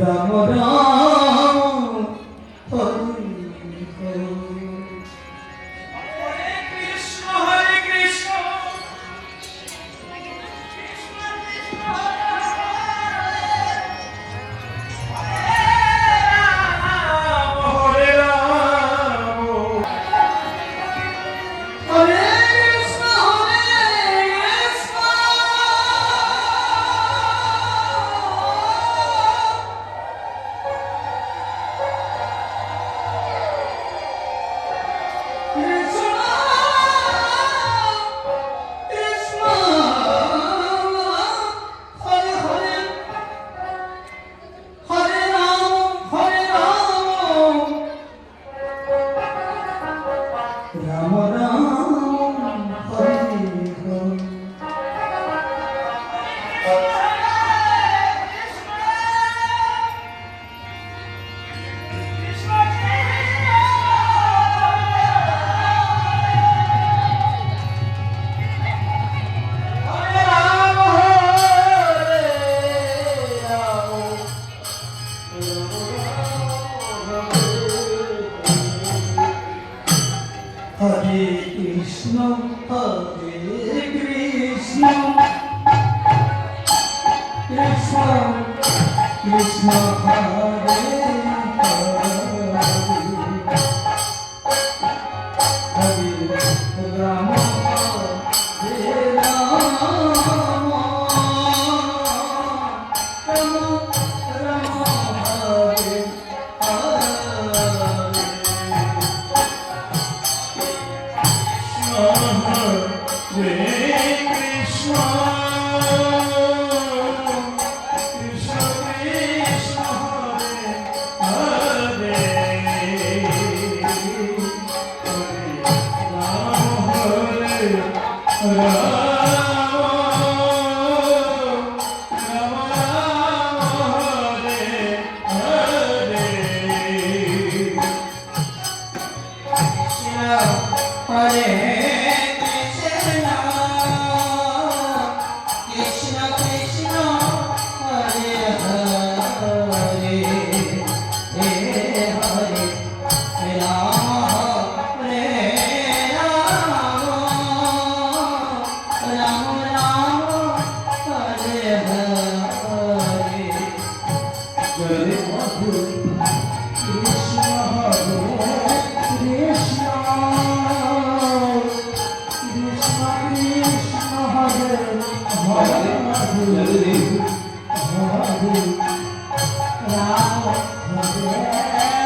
Ram Ram Hare Hare. Hare Krishna Krishna Krishna Hare Ram Hare Krishna Hare Krishna Krishna Krishna Hare Hare Hare Ram Ram Hare Hare. Hare Krishna Hare Krishna Krishna Krishna Hare Hare Hare Ram Hare Ram Ram Ram Hare Hare. Hare Krishna, Krishna Krishna, Hare Hare, Hare Hare, Rama Rama, Rama Rama, Hare Hare, Hare Madhu, Krishna Hare Krishna. Hare Hare